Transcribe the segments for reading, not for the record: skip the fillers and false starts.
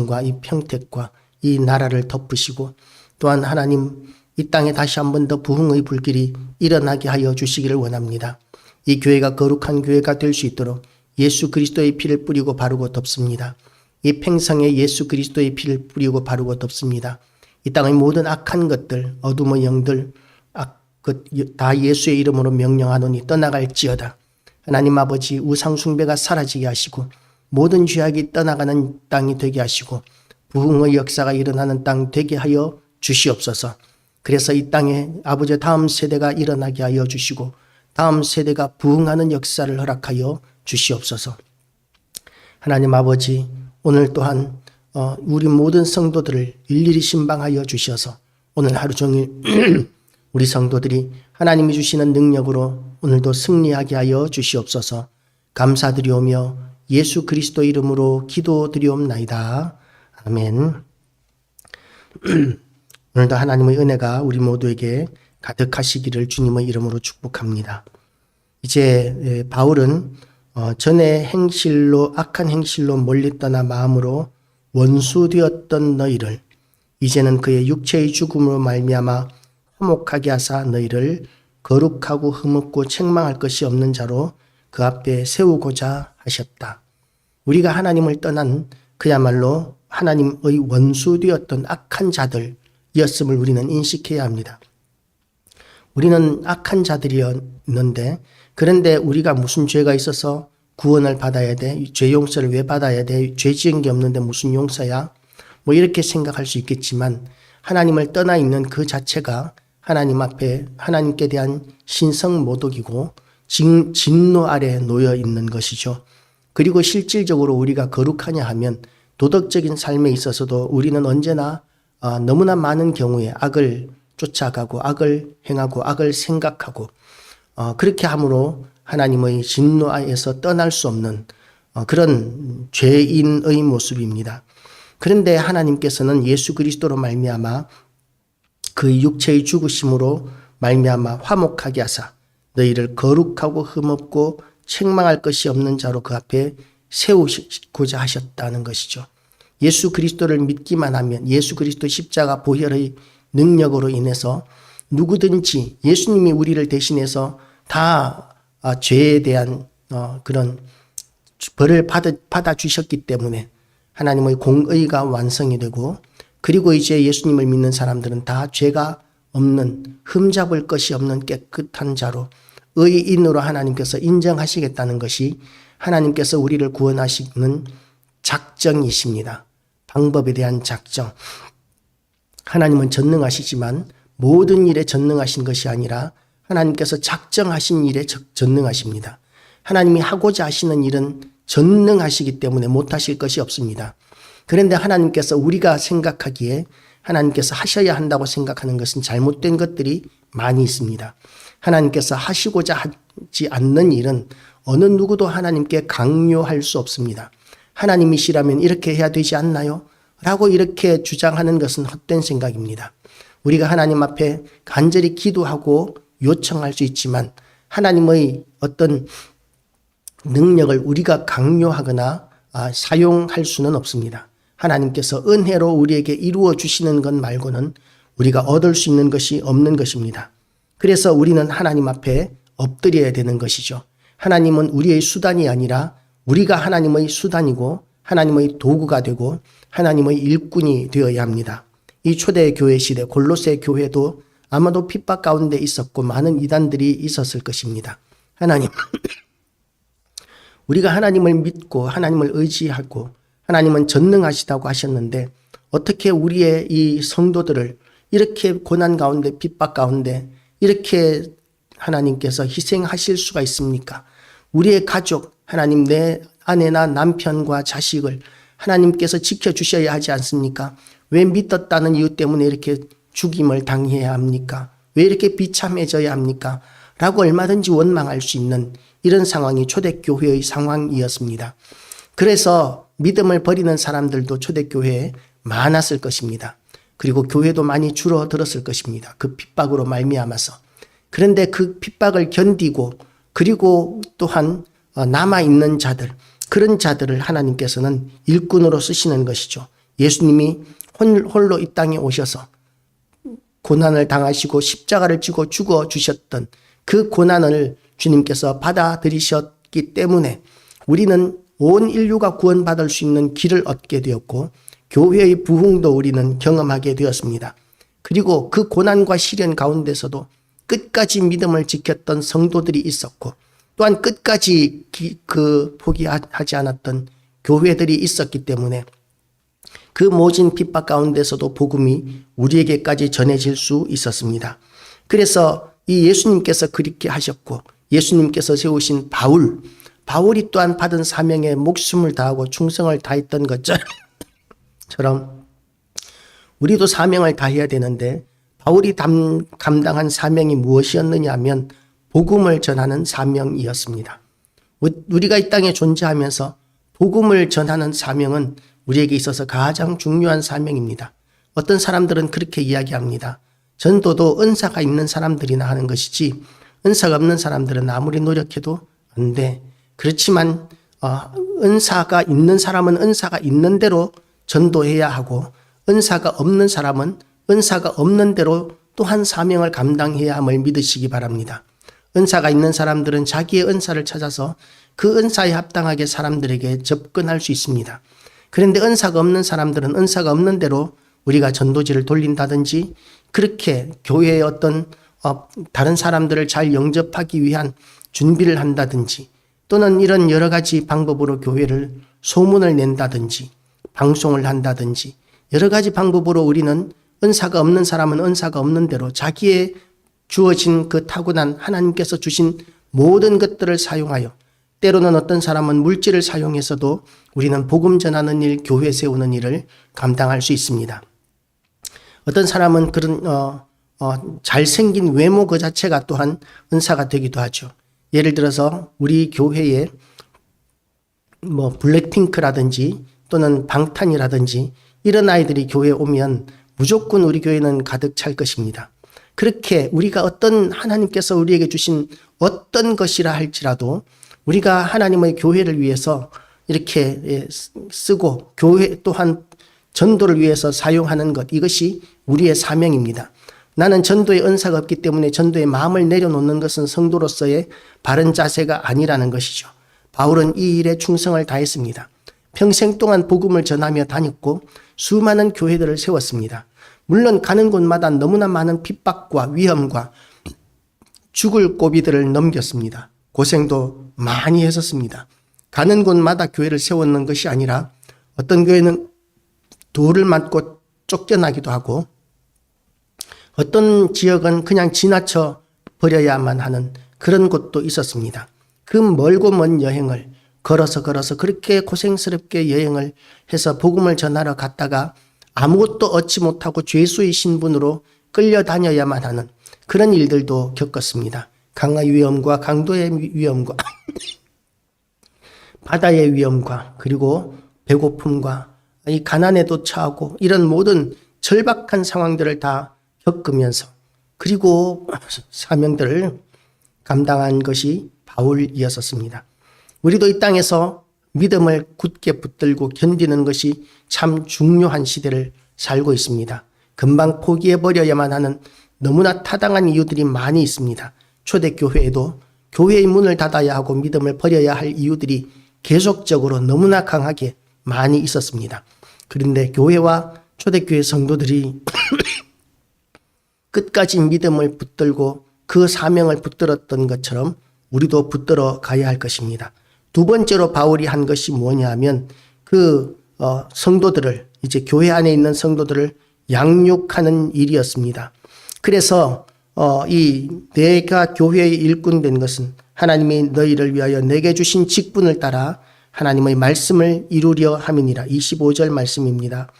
과 이 평택과 이 나라를 덮으시고 또한 하나님 이 땅에 다시 한 번 더 부흥의 불길이 일어나게 하여 주시기를 원합니다. 이 교회가 거룩한 교회가 될 수 있도록 예수 그리스도의 피를 뿌리고 바르고 덮습니다. 이 평성에 예수 그리스도의 피를 뿌리고 바르고 덮습니다. 이 땅의 모든 악한 것들, 어둠의 영들 다 예수의 이름으로 명령하노니 떠나갈지어다. 하나님 아버지 우상 숭배가 사라지게 하시고 모든 죄악이 떠나가는 땅이 되게 하시고 부흥의 역사가 일어나는 땅 되게 하여 주시옵소서. 그래서 이 땅에 아버지 다음 세대가 일어나게 하여 주시고 다음 세대가 부흥하는 역사를 허락하여 주시옵소서. 하나님 아버지 오늘 또한 우리 모든 성도들을 일일이 신방하여 주셔서 오늘 하루 종일 우리 성도들이 하나님이 주시는 능력으로 오늘도 승리하게 하여 주시옵소서. 감사드리오며 예수 그리스도 이름으로 기도드리옵나이다. 아멘. 오늘도 하나님의 은혜가 우리 모두에게 가득하시기를 주님의 이름으로 축복합니다. 이제 바울은 전에 악한 행실로 멀리 떠나 마음으로 원수되었던 너희를 이제는 그의 육체의 죽음으로 말미암아 화목하게 하사 너희를 거룩하고 흠없고 책망할 것이 없는 자로 그 앞에 세우고자 하셨다. 우리가 하나님을 떠난 그야말로 하나님의 원수되었던 악한 자들이었음을 우리는 인식해야 합니다. 우리는 악한 자들이었는데 그런데 우리가 무슨 죄가 있어서 구원을 받아야 돼? 죄 용서를 왜 받아야 돼? 죄 지은 게 없는데 무슨 용서야? 뭐 이렇게 생각할 수 있겠지만 하나님을 떠나 있는 그 자체가 하나님 앞에 하나님께 대한 신성모독이고 진노 아래 놓여 있는 것이죠. 그리고 실질적으로 우리가 거룩하냐 하면 도덕적인 삶에 있어서도 우리는 언제나 너무나 많은 경우에 악을 쫓아가고 악을 행하고 악을 생각하고 그렇게 함으로 하나님의 진노에서 떠날 수 없는 그런 죄인의 모습입니다. 그런데 하나님께서는 예수 그리스도로 말미암아 그 육체의 죽으심으로 말미암아 화목하게 하사 너희를 거룩하고 흠없고 책망할 것이 없는 자로 그 앞에 세우고자 하셨다는 것이죠. 예수 그리스도를 믿기만 하면 예수 그리스도 십자가 보혈의 능력으로 인해서 누구든지 예수님이 우리를 대신해서 다 죄에 대한 그런 벌을 받아 주셨기 때문에 하나님의 공의가 완성이 되고 그리고 이제 예수님을 믿는 사람들은 다 죄가 없는 흠잡을 것이 없는 깨끗한 자로 의인으로 하나님께서 인정하시겠다는 것이 하나님께서 우리를 구원하시는 작정이십니다. 방법에 대한 작정. 하나님은 전능하시지만 모든 일에 전능하신 것이 아니라 하나님께서 작정하신 일에 전능하십니다. 하나님이 하고자 하시는 일은 전능하시기 때문에 못하실 것이 없습니다. 그런데 하나님께서 우리가 생각하기에 하나님께서 하셔야 한다고 생각하는 것은 잘못된 것들이 많이 있습니다. 하나님께서 하시고자 하지 않는 일은 어느 누구도 하나님께 강요할 수 없습니다. 하나님이시라면 이렇게 해야 되지 않나요? 라고 이렇게 주장하는 것은 헛된 생각입니다. 우리가 하나님 앞에 간절히 기도하고 요청할 수 있지만 하나님의 어떤 능력을 우리가 강요하거나 사용할 수는 없습니다. 하나님께서 은혜로 우리에게 이루어 주시는 것 말고는 우리가 얻을 수 있는 것이 없는 것입니다. 그래서 우리는 하나님 앞에 엎드려야 되는 것이죠. 하나님은 우리의 수단이 아니라 우리가 하나님의 수단이고 하나님의 도구가 되고 하나님의 일꾼이 되어야 합니다. 이 초대교회 시대 골로새 교회도 아마도 핍박 가운데 있었고 많은 이단들이 있었을 것입니다. 하나님, 우리가 하나님을 믿고 하나님을 의지하고 하나님은 전능하시다고 하셨는데 어떻게 우리의 이 성도들을 이렇게 고난 가운데 핍박 가운데 이렇게 하나님께서 희생하실 수가 있습니까? 우리의 가족, 하나님 내 아내나 남편과 자식을 하나님께서 지켜주셔야 하지 않습니까? 왜 믿었다는 이유 때문에 이렇게 죽임을 당해야 합니까? 왜 이렇게 비참해져야 합니까? 라고 얼마든지 원망할 수 있는 이런 상황이 초대교회의 상황이었습니다. 그래서 믿음을 버리는 사람들도 초대교회에 많았을 것입니다. 그리고 교회도 많이 줄어들었을 것입니다. 그 핍박으로 말미암아서. 그런데 그 핍박을 견디고 그리고 또한 남아있는 자들, 그런 자들을 하나님께서는 일꾼으로 쓰시는 것이죠. 예수님이 홀로 이 땅에 오셔서 고난을 당하시고 십자가를 지고 죽어 주셨던 그 고난을 주님께서 받아들이셨기 때문에 우리는 온 인류가 구원받을 수 있는 길을 얻게 되었고 교회의 부흥도 우리는 경험하게 되었습니다. 그리고 그 고난과 시련 가운데서도 끝까지 믿음을 지켰던 성도들이 있었고 또한 끝까지 포기하지 않았던 교회들이 있었기 때문에 그 모진 핍박 가운데서도 복음이 우리에게까지 전해질 수 있었습니다. 그래서 이 예수님께서 그렇게 하셨고 예수님께서 세우신 바울이 또한 받은 사명에 목숨을 다하고 충성을 다했던 것처럼 우리도 사명을 다해야 되는데 바울이 감당한 사명이 무엇이었느냐 하면 복음을 전하는 사명이었습니다. 우리가 이 땅에 존재하면서 복음을 전하는 사명은 우리에게 있어서 가장 중요한 사명입니다. 어떤 사람들은 그렇게 이야기합니다. 전도도 은사가 있는 사람들이나 하는 것이지 은사가 없는 사람들은 아무리 노력해도 안 돼. 그렇지만 은사가 있는 사람은 은사가 있는 대로 전도해야 하고 은사가 없는 사람은 은사가 없는 대로 또한 사명을 감당해야 함을 믿으시기 바랍니다. 은사가 있는 사람들은 자기의 은사를 찾아서 그 은사에 합당하게 사람들에게 접근할 수 있습니다. 그런데 은사가 없는 사람들은 은사가 없는 대로 우리가 전도지를 돌린다든지 그렇게 교회의 어떤 다른 사람들을 잘 영접하기 위한 준비를 한다든지 또는 이런 여러 가지 방법으로 교회를 소문을 낸다든지 방송을 한다든지 여러 가지 방법으로 우리는 은사가 없는 사람은 은사가 없는 대로 자기의 주어진 그 타고난 하나님께서 주신 모든 것들을 사용하여 때로는 어떤 사람은 물질을 사용해서도 우리는 복음 전하는 일, 교회 세우는 일을 감당할 수 있습니다. 어떤 사람은 그런 잘생긴 외모 그 자체가 또한 은사가 되기도 하죠. 예를 들어서 우리 교회에 블랙핑크라든지 또는 방탄이라든지 이런 아이들이 교회에 오면 무조건 우리 교회는 가득 찰 것입니다. 그렇게 우리가 어떤 하나님께서 우리에게 주신 어떤 것이라 할지라도 우리가 하나님의 교회를 위해서 이렇게 쓰고 교회 또한 전도를 위해서 사용하는 것, 이것이 우리의 사명입니다. 나는 전도의 은사가 없기 때문에 전도의 마음을 내려놓는 것은 성도로서의 바른 자세가 아니라는 것이죠. 바울은 이 일에 충성을 다했습니다. 평생 동안 복음을 전하며 다녔고 수많은 교회들을 세웠습니다. 물론 가는 곳마다 너무나 많은 핍박과 위험과 죽을 고비들을 넘겼습니다. 고생도 많이 했었습니다. 가는 곳마다 교회를 세웠는 것이 아니라 어떤 교회는 돌을 맞고 쫓겨나기도 하고 어떤 지역은 그냥 지나쳐 버려야만 하는 그런 곳도 있었습니다. 그 멀고 먼 여행을 걸어서 그렇게 고생스럽게 여행을 해서 복음을 전하러 갔다가 아무것도 얻지 못하고 죄수의 신분으로 끌려다녀야만 하는 그런 일들도 겪었습니다. 강의 위험과 강도의 위험과 바다의 위험과 그리고 배고픔과 이 가난에도 처하고 이런 모든 절박한 상황들을 다 겪으면서 그리고 사명들을 감당한 것이 바울이었습니다. 우리도 이 땅에서 믿음을 굳게 붙들고 견디는 것이 참 중요한 시대를 살고 있습니다. 금방 포기해버려야만 하는 너무나 타당한 이유들이 많이 있습니다. 초대교회에도 교회의 문을 닫아야 하고 믿음을 버려야 할 이유들이 계속적으로 너무나 강하게 많이 있었습니다. 그런데 교회와 초대교회 성도들이 끝까지 믿음을 붙들고 그 사명을 붙들었던 것처럼 우리도 붙들어 가야 할 것입니다. 두 번째로 바울이 한 것이 뭐냐 하면 성도들을 이제 교회 안에 있는 성도들을 양육하는 일이었습니다. 그래서 내가 교회의 일꾼 된 것은 하나님이 너희를 위하여 내게 주신 직분을 따라 하나님의 말씀을 이루려 함이니라. 25절 말씀입니다.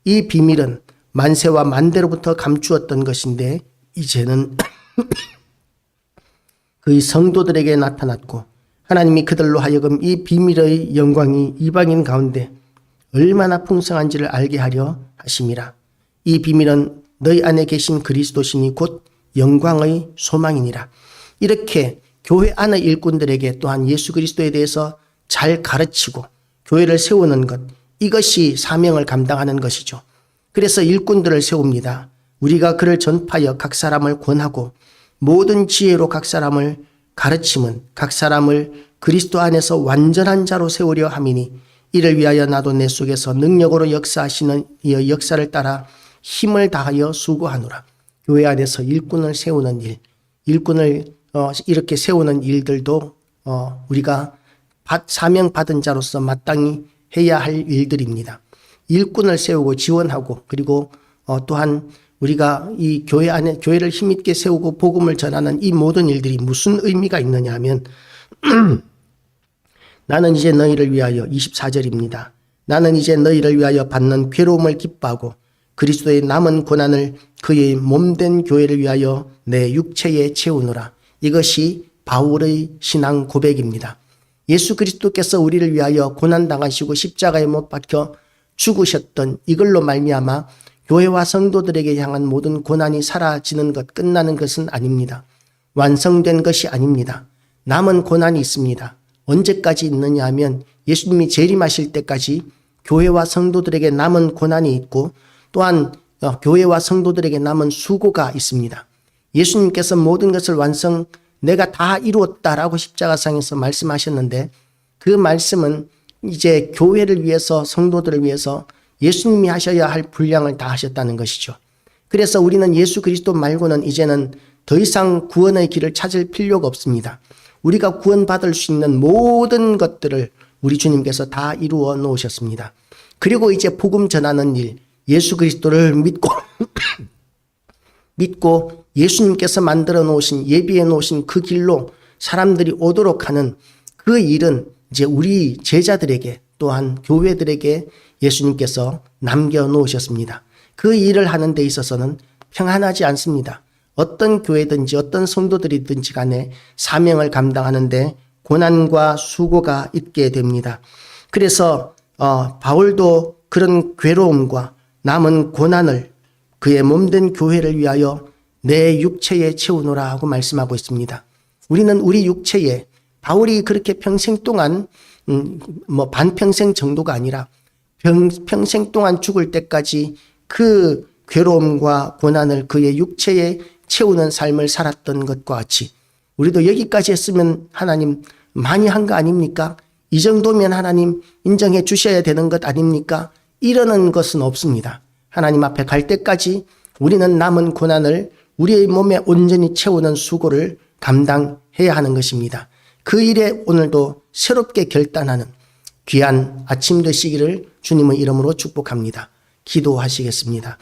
이 비밀은 만세와 만대로부터 감추었던 것인데 이제는 그의 성도들에게 나타났고 하나님이 그들로 하여금 이 비밀의 영광이 이방인 가운데 얼마나 풍성한지를 알게 하려 하심이라. 이 비밀은 너희 안에 계신 그리스도시니 곧 영광의 소망이니라. 이렇게 교회 안의 일꾼들에게 또한 예수 그리스도에 대해서 잘 가르치고 교회를 세우는 것, 이것이 사명을 감당하는 것이죠. 그래서 일꾼들을 세웁니다. 우리가 그를 전파하여 각 사람을 권하고 모든 지혜로 각 사람을 가르침은 각 사람을 그리스도 안에서 완전한 자로 세우려 함이니 이를 위하여 나도 내 속에서 능력으로 역사하시는 이 역사를 따라 힘을 다하여 수고하노라. 교회 안에서 일꾼을 세우는 일, 일꾼을 이렇게 세우는 일들도 우리가 사명 받은 자로서 마땅히 해야 할 일들입니다. 일꾼을 세우고 지원하고 그리고 또한 우리가 이 교회 안에 교회를 힘있게 세우고 복음을 전하는 이 모든 일들이 무슨 의미가 있느냐 하면 나는 이제 너희를 위하여 24절입니다. 나는 이제 너희를 위하여 받는 괴로움을 기뻐하고 그리스도의 남은 고난을 그의 몸된 교회를 위하여 내 육체에 채우노라. 이것이 바울의 신앙 고백입니다. 예수 그리스도께서 우리를 위하여 고난당하시고 십자가에 못 박혀 죽으셨던 이걸로 말미암아 교회와 성도들에게 향한 모든 고난이 사라지는 것, 끝나는 것은 아닙니다. 완성된 것이 아닙니다. 남은 고난이 있습니다. 언제까지 있느냐 하면 예수님이 재림하실 때까지 교회와 성도들에게 남은 고난이 있고 또한 교회와 성도들에게 남은 수고가 있습니다. 예수님께서 모든 것을 내가 다 이루었다라고 십자가상에서 말씀하셨는데 그 말씀은 이제 교회를 위해서 성도들을 위해서 예수님이 하셔야 할 분량을 다 하셨다는 것이죠. 그래서 우리는 예수 그리스도 말고는 이제는 더 이상 구원의 길을 찾을 필요가 없습니다. 우리가 구원받을 수 있는 모든 것들을 우리 주님께서 다 이루어 놓으셨습니다. 그리고 이제 복음 전하는 일, 예수 그리스도를 믿고 예수님께서 만들어 놓으신 예비해 놓으신 그 길로 사람들이 오도록 하는 그 일은 이제 우리 제자들에게 또한 교회들에게 예수님께서 남겨 놓으셨습니다. 그 일을 하는 데 있어서는 평안하지 않습니다. 어떤 교회든지 어떤 성도들이든지 간에 사명을 감당하는데 고난과 수고가 있게 됩니다. 그래서 바울도 그런 괴로움과 남은 고난을 그의 몸된 교회를 위하여 내 육체에 채우노라 하고 말씀하고 있습니다. 우리는 우리 육체에 바울이 그렇게 평생 동안 반평생 정도가 아니라 평생 동안 죽을 때까지 그 괴로움과 고난을 그의 육체에 채우는 삶을 살았던 것과 같이 우리도 여기까지 했으면 하나님 많이 한 거 아닙니까? 이 정도면 하나님 인정해 주셔야 되는 것 아닙니까? 이러는 것은 없습니다. 하나님 앞에 갈 때까지 우리는 남은 고난을 우리의 몸에 온전히 채우는 수고를 감당해야 하는 것입니다. 그 일에 오늘도 새롭게 결단하는 귀한 아침 되시기를 주님의 이름으로 축복합니다. 기도하시겠습니다.